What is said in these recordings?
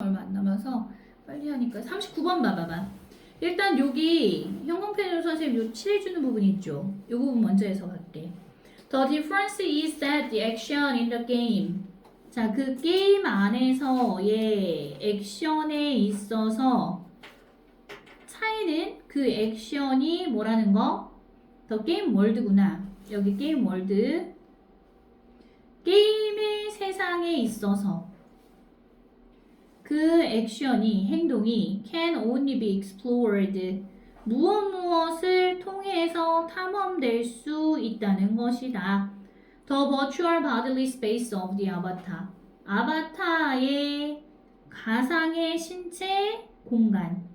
얼마 안 남아서 빨리 하니까 39번 봐봐봐. 일단 여기 형광펜으로 선생님 요 칠해주는 부분이 있죠. 이 부분 먼저 해석할게. The difference is that the action in the game. 자, 그 게임 안에서의 액션에 있어서 차이는 그 액션이 뭐라는 거? The game world구나. 여기 게임 월드. 게임의 세상에 있어서 그 액션이, 행동이 can only be explored. 무엇을 통해서 탐험될 수 있다는 것이다. The virtual bodily space of the avatar. 아바타의 가상의 신체 공간.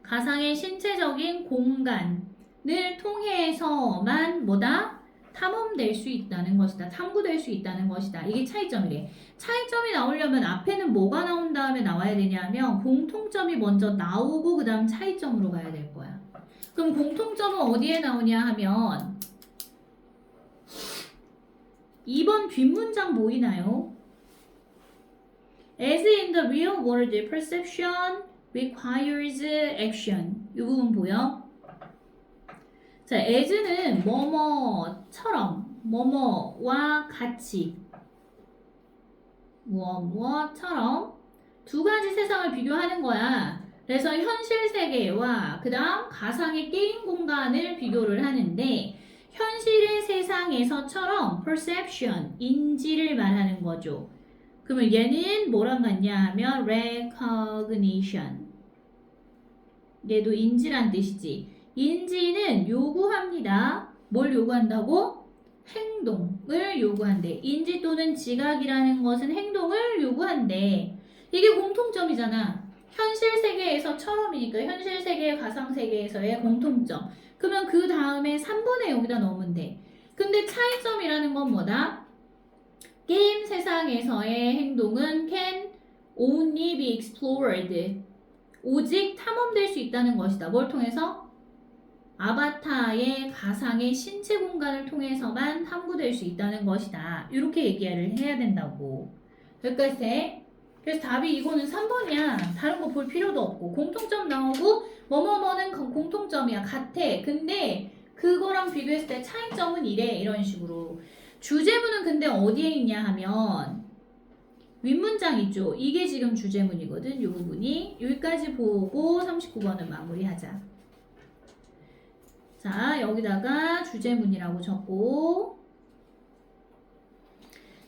가상의 신체적인 공간을 통해서만 뭐다? 탐험될 수 있다는 것이다. 탐구될 수 있다는 것이다. 이게 차이점이래. 차이점이 나오려면 앞에는 뭐가 나온 다음에 나와야 되냐면 공통점이 먼저 나오고 그 다음 차이점으로 가야 될 거야. 그럼 공통점은 어디에 나오냐 하면 2번 뒷문장 보이나요? As in the real world, perception requires action. 이 부분 보여? 자, as는 뭐뭐처럼, 뭐뭐와 같이, 뭐뭐처럼 두 가지 세상을 비교하는 거야. 그래서 현실 세계와 그 다음 가상의 게임 공간을 비교를 하는데 현실의 세상에서처럼 perception, 인지를 말하는 거죠. 그러면 얘는 뭐랑 같냐 하면 recognition. 얘도 인지란 뜻이지. 인지는 요구합니다. 뭘 요구한다고? 행동을 요구한대. 인지 또는 지각이라는 것은 행동을 요구한대. 이게 공통점이잖아. 현실 세계에서처럼이니까 현실 세계, 가상 세계에서의 공통점. 그러면 그 다음에 3번에 여기다 넣으면 돼. 근데 차이점이라는 건 뭐다? 게임 세상에서의 행동은 can only be explored. 오직 탐험될 수 있다는 것이다. 뭘 통해서? 아바타의 가상의 신체 공간을 통해서만 탐구될 수 있다는 것이다. 이렇게 얘기를 해야 된다고. 여기까지. 그래서 답이 이거는 3번이야. 다른 거 볼 필요도 없고 공통점 나오고 뭐뭐뭐는 공통점이야. 같아. 근데 그거랑 비교했을 때 차이점은 이래. 이런 식으로. 주제문은 근데 어디에 있냐 하면 윗문장 있죠. 이게 지금 주제문이거든. 이 부분이. 여기까지 보고 39번은 마무리하자. 자, 여기다가 주제문이라고 적고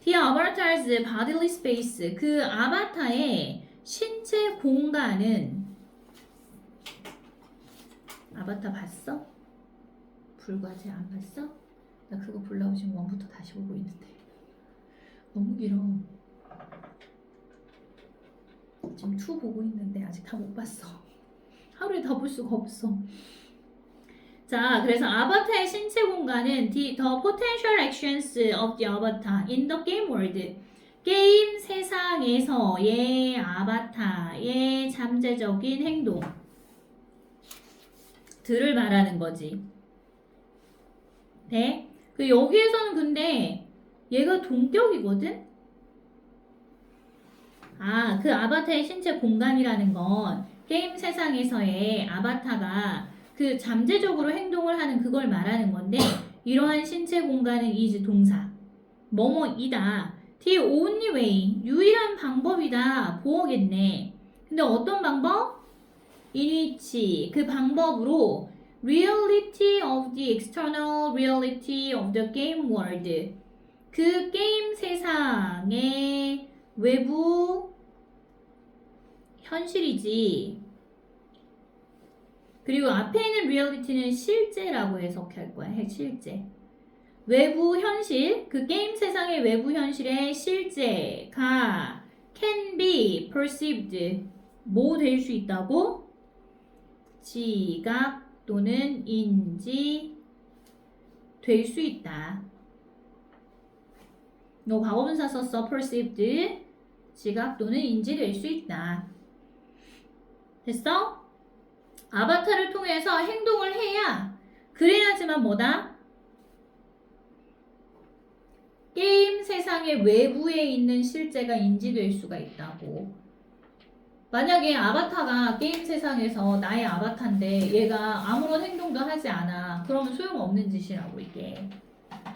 The avatar's bodily space. 그 아바타의 신체 공간은 아바타 봤어? 불과제 안 봤어? 나 그거 보려고 지금 원부터 다시 보고 있는데 너무 길어. 지금 2 보고 있는데 아직 다 못 봤어. 하루에 다 볼 수가 없어. 자, 그래서 아바타의 신체 공간은 the potential actions of the avatar in the game world. 게임 세상에서의 아바타의 잠재적인 행동들을 말하는 거지. 네? 그 여기에서는 근데 얘가 동격이거든? 아, 그 아바타의 신체 공간이라는 건 게임 세상에서의 아바타가 그 잠재적으로 행동을 하는 그걸 말하는 건데 이러한 신체 공간은 is 동사 뭐뭐이다. The only way 유일한 방법이다. 보어겠네. 근데 어떤 방법? In which 그 방법으로 reality of the external reality of the game world 그 게임 세상의 외부 현실이지. 그리고 앞에 있는 reality는 실제라고 해석할 거야. 실제. 외부 현실, 그 게임 세상의 외부 현실의 실제가 can be perceived. 뭐 될 수 있다고? 지각 또는 인지 될 수 있다. 너 과거분사 썼어. perceived. 지각 또는 인지될 수 있다. 됐어? 아바타를 통해서 행동을 해야 그래야지만 뭐다? 게임 세상의 외부에 있는 실제가 인지될 수가 있다고. 만약에 아바타가 게임 세상에서 나의 아바타인데 얘가 아무런 행동도 하지 않아. 그러면 소용없는 짓이라고 이게.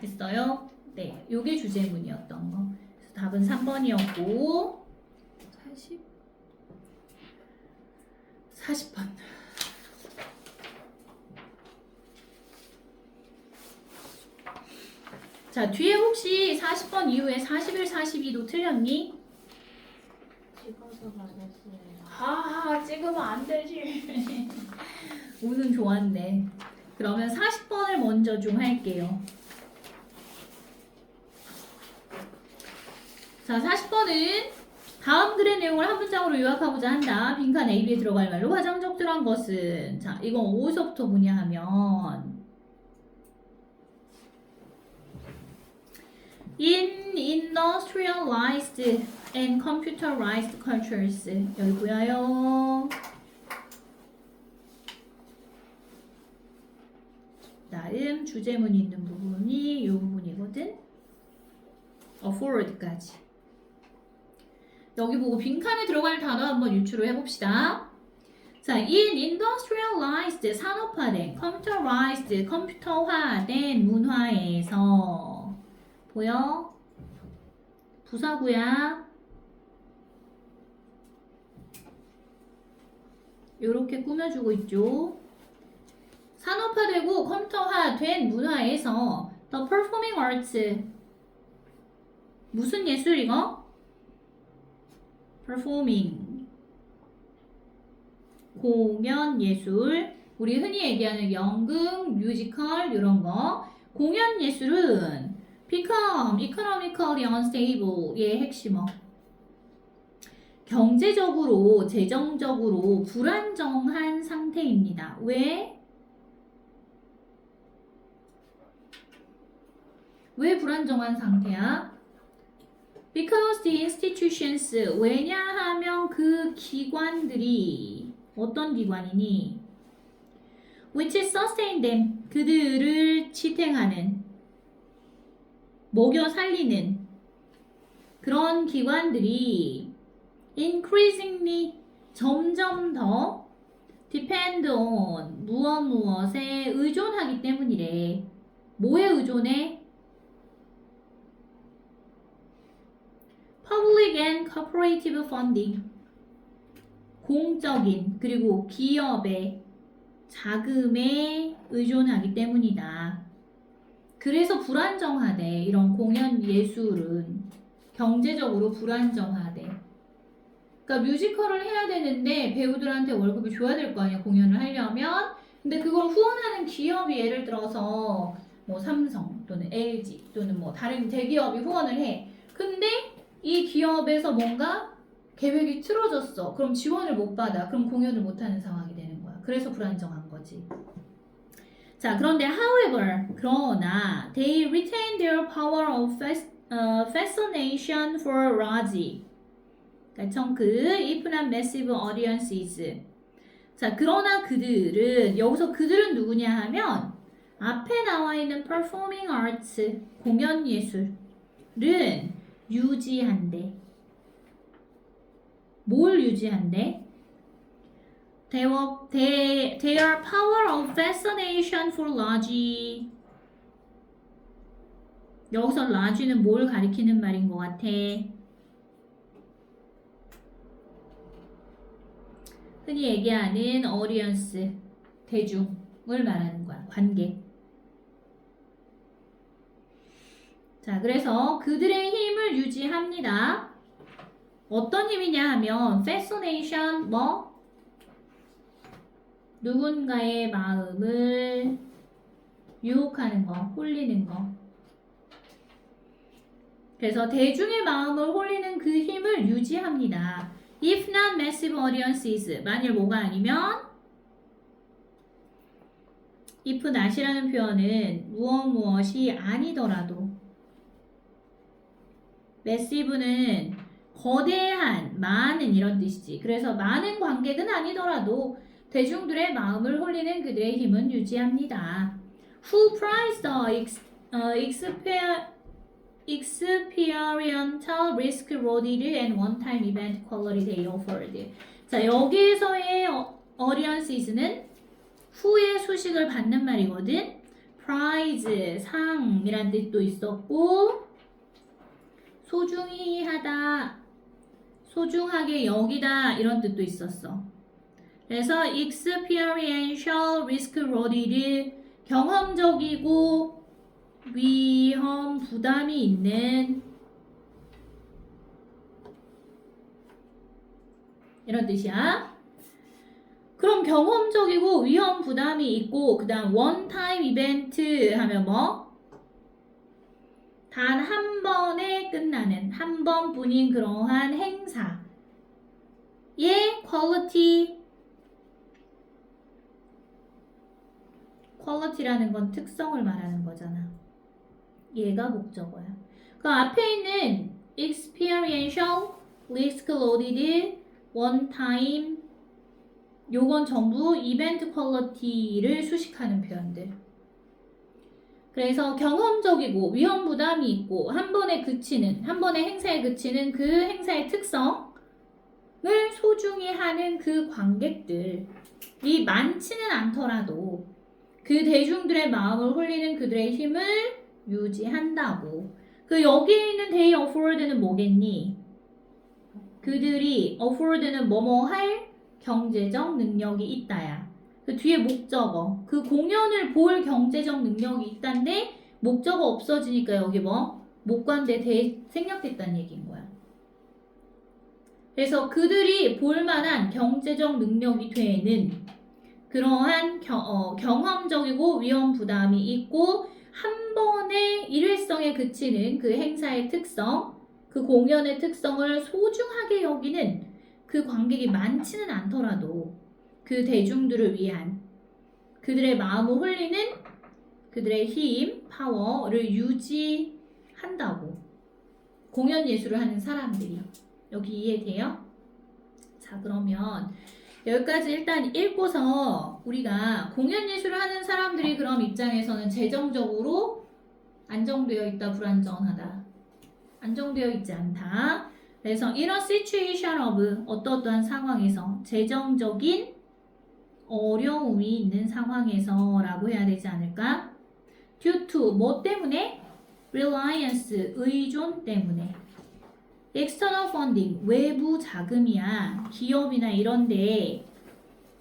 됐어요? 네, 요게 주제문이었던 거. 그래서 답은 3번이었고 40번. 자, 뒤에 혹시 40번 이후에 41, 42도 틀렸니? 찍어서 말했어요. 찍으면 안 되지. 오는 좋았네. 그러면 40번을 먼저 좀 할게요. 자, 40번은 다음 글의 내용을 한 문장으로 요약하고자 한다. 빈칸 A, B에 들어갈 말로 화장 적절한 것은. 자, 이건 어디서부터 보냐 하면 In industrialized and computerized cultures. 여기 보여요. 다음 주제문이 있는 부분이 이 부분이거든. forward까지. 여기 보고 빈칸에 들어갈 단어 한번 유추를 해봅시다. 자, in industrialized 산업화된, computerized 컴퓨터화된 문화에서 보여? 부사구야. 요렇게 꾸며주고 있죠. 산업화되고 컴퓨터화된 문화에서 the performing arts 무슨 예술 이거? performing 공연 예술 우리 흔히 얘기하는 연극, 뮤지컬 이런 거 공연 예술은 become economically unstable의 핵심어 경제적으로 재정적으로 불안정한 상태입니다. 왜? 왜 불안정한 상태야? Because the institutions 왜냐하면 그 기관들이 어떤 기관이니? Which sustain them 그들을 지탱하는 먹여 살리는 그런 기관들이 increasingly 점점 더 depend on 무엇에 의존하기 때문이래. 뭐에 의존해? Public and cooperative funding 공적인 그리고 기업의 자금에 의존하기 때문이다. 그래서 불안정하대. 이런 공연 예술은 경제적으로 불안정하대. 그러니까 뮤지컬을 해야 되는데 배우들한테 월급을 줘야 될 거 아니야 공연을 하려면. 근데 그걸 후원하는 기업이 예를 들어서 뭐 삼성 또는 LG 또는 뭐 다른 대기업이 후원을 해. 근데 이 기업에서 뭔가 계획이 틀어졌어. 그럼 지원을 못 받아. 그럼 공연을 못 하는 상황이 되는 거야. 그래서 불안정한 거지. 자, 그런데 however, 그러나 they retain their power of fascination for large. 그러니까 청크, if not massive audiences. 자, 그러나 그들은 여기서 그들은 누구냐 하면 앞에 나와 있는 performing arts, 공연 예술은 유지한대. 뭘 유지한대? Their power of fascination for large. 여기서 large는 뭘 가리키는 말인 것 같아? 흔히 얘기하는 audience, 대중을 말하는 거야. 관객. 자, 그래서 그들의 힘을 유지합니다. 어떤 힘이냐 하면 fascination 뭐? 누군가의 마음을 유혹하는 거, 홀리는 거. 그래서 대중의 마음을 홀리는 그 힘을 유지합니다. If not massive audiences. 만일 뭐가 아니면 if not이라는 표현은 무엇이 아니더라도 massive는 거대한, 많은 이런 뜻이지. 그래서 많은 관객은 아니더라도 대중들의 마음을 홀리는 그들의 힘은 유지합니다. Who prize the experiential risk loaded and one-time event quality they offered. 자, 여기에서의 audience는 후에 수식을 받는 말이거든. prize, 상이란 뜻도 있었고, 소중히 하다, 소중하게 여기다 이런 뜻도 있었어. 그래서 experiential risk loaded, 경험적이고 위험 부담이 있는 이런 뜻이야. 그럼 경험적이고 위험 부담이 있고 그 다음 원타임 이벤트 하면 뭐? 단 한 번에 끝나는 한 번뿐인 그러한 행사의 퀄리티라는 건 특성을 말하는 거잖아. 얘가 목적어야. 그 앞에 있는 experiential, risk loaded, one time 요건 전부 이벤트 퀄리티를 수식하는 표현들. 그래서 경험적이고 위험 부담이 있고 한 번에 행사에 그치는 그 행사의 특성을 소중히 하는 그 관객들이 많지는 않더라도 그 대중들의 마음을 홀리는 그들의 힘을 유지한다고. 그 여기에 있는 they afford는 뭐겠니? 그들이 afford는 뭐뭐 할 경제적 능력이 있다야. 그 뒤에 목적어. 그 공연을 볼 경제적 능력이 있다인데 목적어 없어지니까 여기 뭐? 목관대 생략됐다는 얘기인 거야. 그래서 그들이 볼 만한 경제적 능력이 되는 그러한 경험적이고 위험 부담이 있고 한 번에 일회성에 그치는 그 행사의 특성, 그 공연의 특성을 소중하게 여기는 그 관객이 많지는 않더라도 그 대중들을 위한 그들의 마음을 홀리는 그들의 힘, 파워를 유지한다고. 공연 예술을 하는 사람들이. 여기 이해돼요? 자, 그러면 여기까지 일단 읽고서 우리가 공연 예술을 하는 사람들이 그럼 입장에서는 재정적으로 안정되어 있다, 불안정하다. 안정되어 있지 않다. 그래서 이런 situation of 어떠한 상황에서 재정적인 어려움이 있는 상황에서 라고 해야 되지 않을까? due to 뭐 때문에? reliance 의존 때문에. external funding 외부 자금이야. 기업이나 이런 데에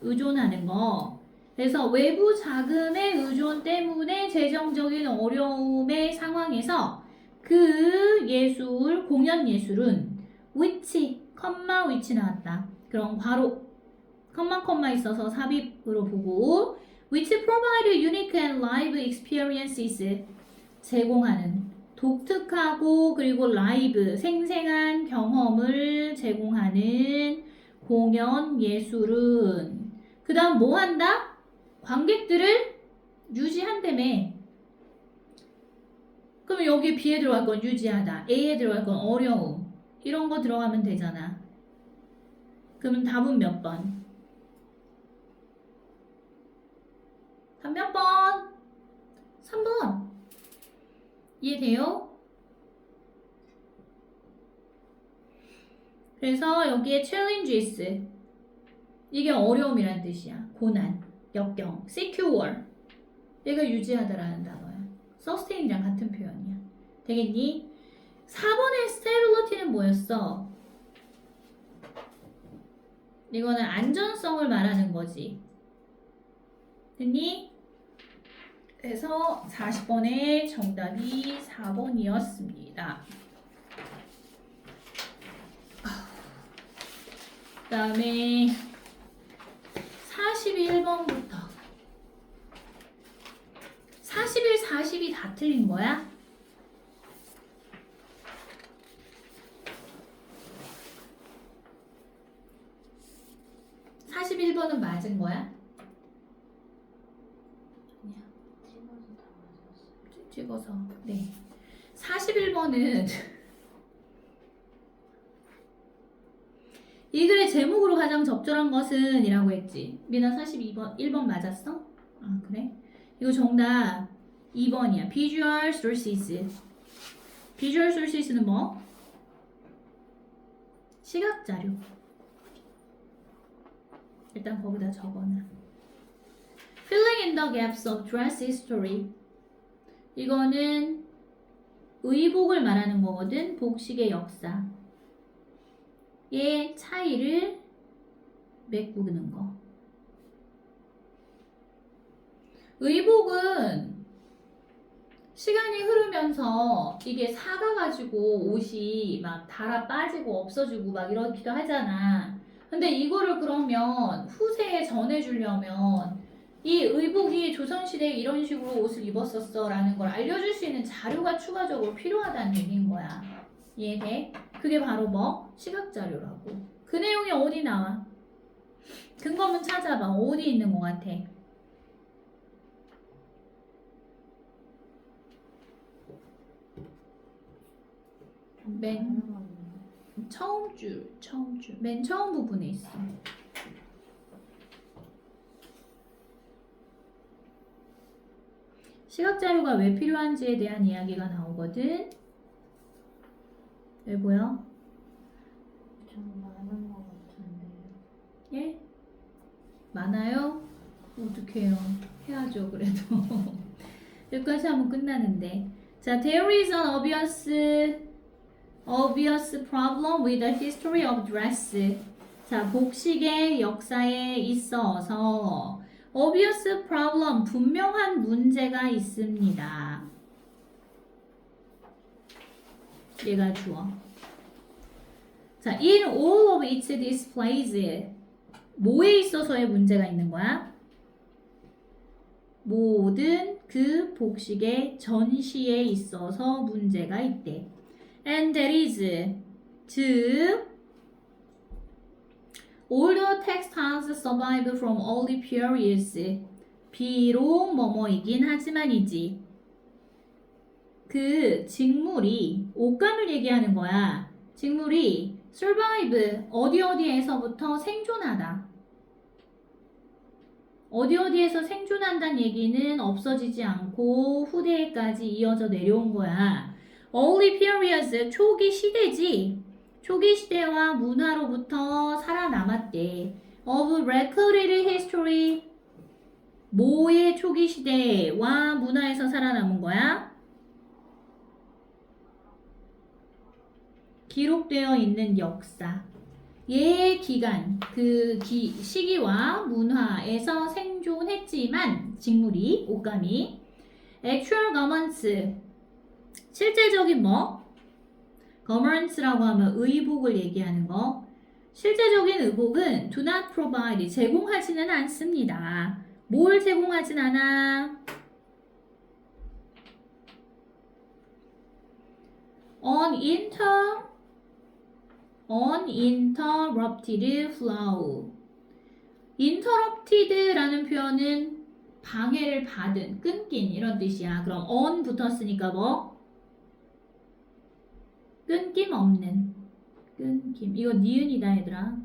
의존하는 거. 그래서 외부 자금의 의존 때문에 재정적인 어려움의 상황에서 그 예술, 공연 예술은 which, which 나왔다. 그럼 괄호, 컴마 있어서 삽입으로 보고 which provide unique and live experiences 제공하는 독특하고 그리고 라이브, 생생한 경험을 제공하는 공연 예술은 그 다음 뭐 한다? 관객들을 유지한다며. 그럼 여기 B에 들어갈 건 유지하다, A에 들어갈 건 어려움 이런 거 들어가면 되잖아. 그러면 답은 몇 번? 답 몇 번? 3번. 이해돼요? 그래서 여기에 challenges 이게 어려움이란 뜻이야. 고난, 역경, secure 얘가 유지하다라는 단어야. sustain이랑 같은 표현이야. 되겠니? 4번의 stability는 뭐였어? 이거는 안전성을 말하는 거지. 됐니? 그래서 40번의 정답이 4번이었습니다. 그 다음에 41번부터 41, 40이 다 틀린 거야? (41번은) 맞은 거야? 찍어서 네. 41번은 이 글의 제목으로 가장 적절한 것은 이라고 했지. 미나 42번 1번 맞았어? 아 그래? 이거 정답 2번이야. Visual sources visual sources는 뭐? 시각 자료. 일단 거기다 적어놔. filling in the gaps of dress history. 이거는 의복을 말하는 거거든. 복식의 역사. 얘 차이를 메꾸는 거. 의복은 시간이 흐르면서 이게 사가가지고 옷이 막 닳아 빠지고 없어지고 막 이러기도 하잖아. 근데 이거를 그러면 후세에 전해주려면 이 의복이 조선시대에 이런 식으로 옷을 입었었어 라는 걸 알려줄 수 있는 자료가 추가적으로 필요하다는 얘기인 거야. 이해돼? 그게 바로 뭐? 시각자료라고. 그 내용이 어디 나와? 근거문 찾아봐. 어디 있는 것 같아? 맨 처음 줄. 맨 처음 부분에 있어. 시각자료가 왜 필요한지에 대한 이야기가 나오거든. 왜 보여? 좀 많은 것 같은데요. 예? 많아요? 어떡해요. 해야죠, 그래도. 여기까지 하면 끝나는데. 자, there is an obvious problem with the history of dress. 자, 복식의 역사에 있어서 obvious problem, 분명한 문제가 있습니다. 얘가 주어. 자, in all of its displays. 뭐에 있어서의 문제가 있는 거야? 모든 그 복식의 전시에 있어서 문제가 있대. And that is, 즉, all the textiles survive from all the periods. 비록 뭐뭐이긴 하지만이지. 그 직물이, 옷감을 얘기하는 거야. 직물이 survive, 어디에서부터 생존하다. 어디에서 생존한다는 얘기는 없어지지 않고 후대에까지 이어져 내려온 거야. Early periods, 초기 시대지. 초기 시대와 문화로부터 살아남았대. Of recorded history, 뭐의 초기 시대와 문화에서 살아남은 거야? 기록되어 있는 역사. 예 기간, 그 시기와 문화에서 생존했지만 직물이, 옷감이 actual garments, 실제적인 뭐? garments라고 하면 의복을 얘기하는 거. 실제적인 의복은 do not provide, 제공하지는 않습니다. 뭘 제공하진 않아? uninterrupted flow. interrupted라는 표현은 방해를 받은, 끊긴 이런 뜻이야. 그럼 on 붙었으니까 뭐? 끊김 없는. 끊김. 이거 니은이다 얘들아.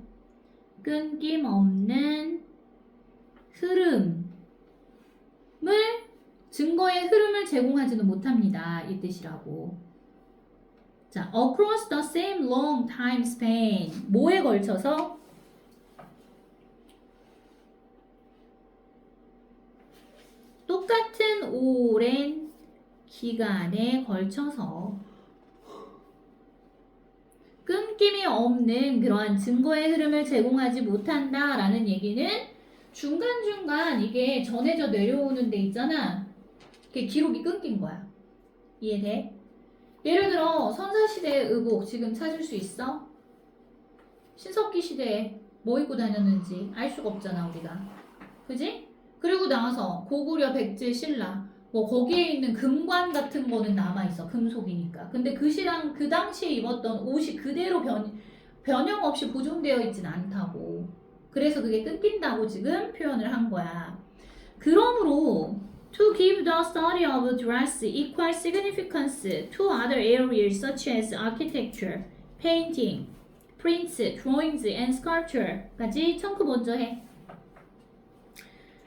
끊김 없는 흐름을, 증거의 흐름을 제공하지는 못합니다. 이 뜻이라고. 자, across the same long time span. 뭐에 걸쳐서? 똑같은 오랜 기간에 걸쳐서 끊김이 없는 그러한 증거의 흐름을 제공하지 못한다라는 얘기는 중간중간 이게 전해져 내려오는 데 있잖아. 그게 기록이 끊긴 거야. 이해돼? 예를 들어 선사시대의 의복 지금 찾을 수 있어? 신석기 시대에 뭐 입고 다녔는지 알 수가 없잖아 우리가. 그지? 그리고 나서 고구려, 백제, 신라 뭐 거기에 있는 금관 같은 거는 남아있어. 금속이니까. 근데 그 당시에 입었던 옷이 그대로 변형 없이 보존되어 있진 않다고. 그래서 그게 끊긴다고 지금 표현을 한 거야. 그러므로 to give the study of dress equal significance to other areas such as architecture, painting, prints, drawings, and sculpture까지 청크 먼저 해.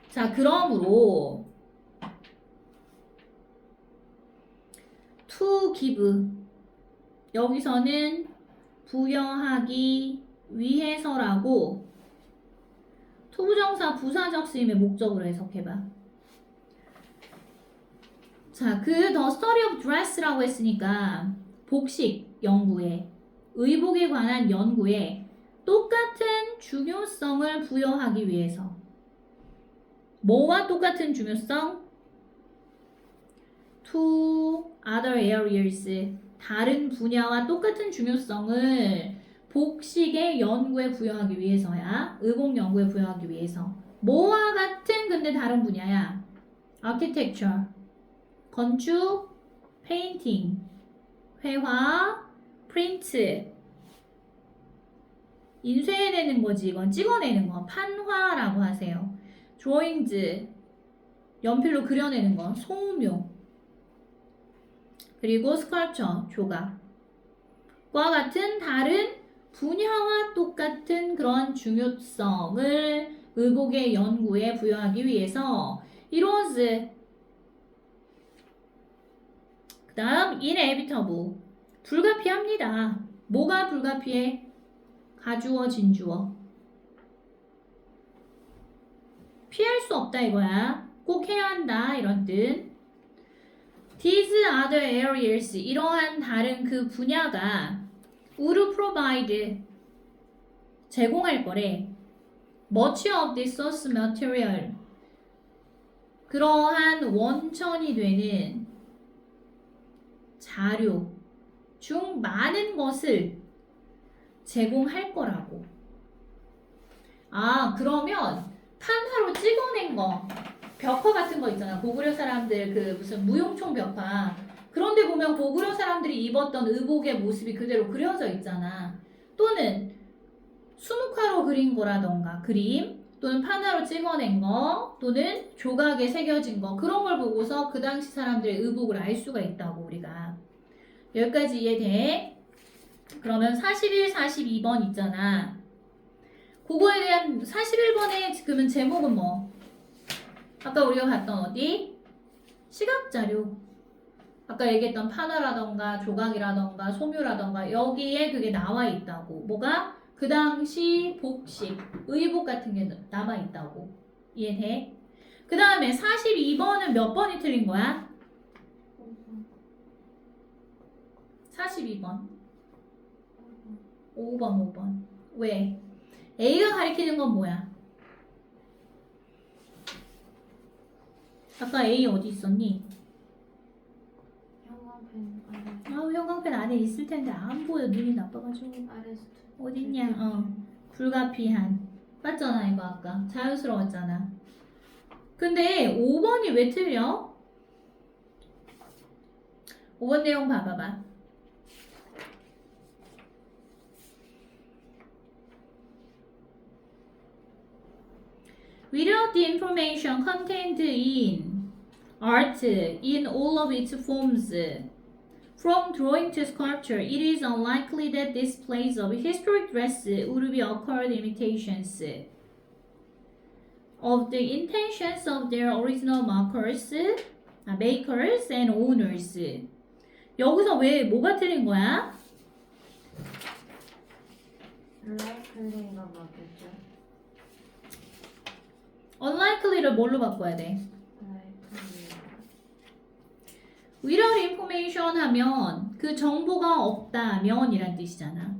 자, 그러므로 to give 여기서는 부여하기 위해서라고 투부정사 부사적 쓰임의 목적으로 해석해봐. 자, 그 The Study of Dress라고 했으니까 복식 연구에, 의복에 관한 연구에 똑같은 중요성을 부여하기 위해서. 뭐와 똑같은 중요성? To other areas. 다른 분야와 똑같은 중요성을 복식의 연구에 부여하기 위해서야. 의복 연구에 부여하기 위해서. 뭐와 같은 근데 다른 분야야. Architecture. 건축, 페인팅, 회화, 프린트. 인쇄해내는 거지. 이건 찍어내는 거. 판화라고 하세요. 드로잉즈. 연필로 그려내는 거. 소묘. 그리고 스컬처, 조각. 과 같은 다른 분야와 똑같은 그런 중요성을 의복의 연구에 부여하기 위해서 it was 그 다음 inevitable 불가피합니다. 뭐가 불가피해? 가주어, 진주어. 피할 수 없다 이거야. 꼭 해야 한다 이런 뜻. These other areas 이러한 다른 그 분야가 would provide 제공할 거래. Much of the source material 그러한 원천이 되는 자료 중 많은 것을 제공할 거라고. 아, 그러면 판화로 찍어낸 거 벽화 같은 거 있잖아. 고구려 사람들 그 무슨 무용총 벽화. 그런데 보면 고구려 사람들이 입었던 의복의 모습이 그대로 그려져 있잖아. 또는 수묵화로 그린 거라던가 그림 또는 판화로 찍어낸 거 또는 조각에 새겨진 거 그런 걸 보고서 그 당시 사람들의 의복을 알 수가 있다고 우리가. 여기까지 이해돼? 그러면 41, 42번 있잖아. 그거에 대한 41번의 그러면 제목은 뭐? 아까 우리가 봤던 어디? 시각자료. 아까 얘기했던 판화라던가 조각이라던가 소묘라던가 여기에 그게 나와 있다고. 뭐가? 그 당시 복식, 의복 같은 게 남아 있다고. 이해돼? 그 다음에 42번은 몇 번이 틀린 거야? 42번. 5번. 왜? A가 가리키는 건 뭐야? 아까 A 어디 있었니? 형광펜 아래. 아, 형광펜 안에 있을 텐데 안 보여. 눈이 나빠가지고. 아레스트. 어딨냐? 불가피한. 맞잖아, 이거 아까. 자연스러웠잖아. 근데 5번이 왜 틀려? 5번 내용 봐봐봐. Without the information contained in art in all of its forms, from drawing to sculpture, it is unlikely that displays of historic dress would be occurred imitations of the intentions of their original makers and owners. 여기서 왜 뭐가 틀린 거야? unlikely가 뭐겠죠? unlikely를 뭘로 바꿔야 돼? unlikely. Without information 하면 그 정보가 없다면 이란 뜻이잖아.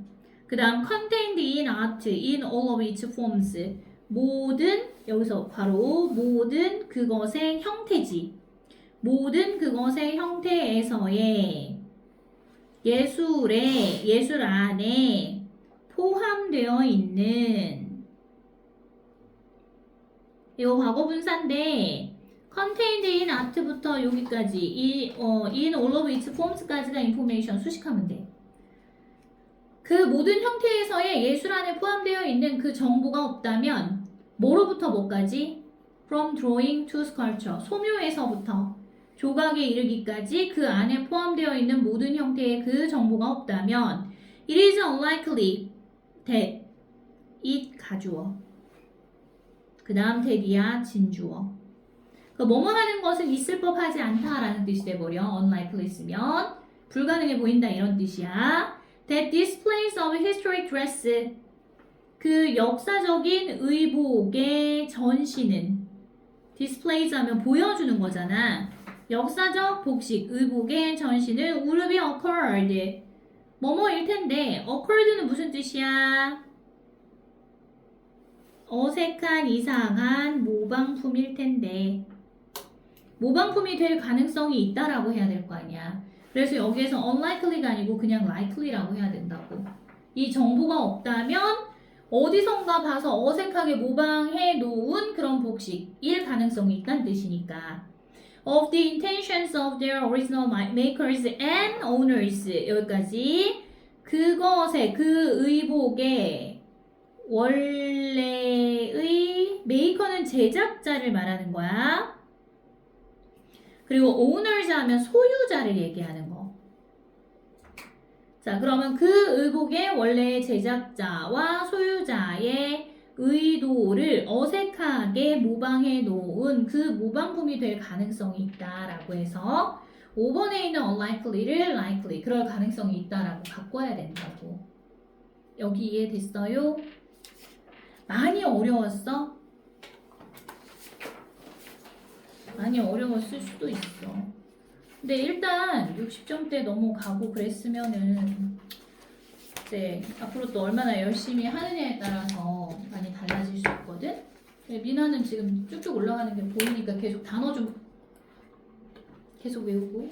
그 다음 contained in art in all of its forms 모든 여기서 바로 모든 그것의 형태지. 모든 그것의 형태에서의 예술 안에 포함되어 있는 이거 과거분사인데 contained in art부터 여기까지 in all of its forms까지가 information 수식하면 돼. 그 모든 형태에서의 예술 안에 포함되어 있는 그 정보가 없다면 뭐로부터 뭐까지? From drawing to sculpture. 소묘에서부터 조각에 이르기까지 그 안에 포함되어 있는 모든 형태의 그 정보가 없다면 it is unlikely that it 가주어. 그 다음 대디야 진주어. 그 뭐뭐 하는 것은 있을 법하지 않다라는 뜻이 돼버려. unlikely 쓰면 불가능해 보인다 이런 뜻이야. That displays of historic dress. 그 역사적인 의복의 전시는 displays 하면 보여주는 거잖아. 역사적 복식, 의복의 전시는 would be occurred. 뭐뭐일 텐데 occurred는 무슨 뜻이야? 어색한, 이상한 모방품일 텐데 모방품이 될 가능성이 있다라고 해야 될 거 아니야. 그래서 여기에서 unlikely가 아니고 그냥 likely라고 해야 된다고. 이 정보가 없다면 어디선가 봐서 어색하게 모방해 놓은 그런 복식일 가능성이 있다는 뜻이니까. Of the intentions of their original makers and owners. 여기까지. 그것의, 그 의복의 원래의 메이커는 제작자를 말하는 거야. 그리고 owners 하면 소유자를 얘기하는 거. 자, 그러면 그 의복의 원래 제작자와 소유자의 의도를 어색하게 모방해 놓은 그 모방품이 될 가능성이 있다라고 해서 5번에 있는 unlikely를 likely, 그럴 가능성이 있다라고 바꿔야 된다고. 여기 이해됐어요? 많이 어려웠어? 많이 어려웠을 수도 있어. 근데 일단 60점대 넘어가고 그랬으면은 이제 앞으로 또 얼마나 열심히 하느냐에 따라서 많이 달라질 수 있거든? 미나는 지금 쭉쭉 올라가는 게 보이니까 계속 단어 좀 계속 외우고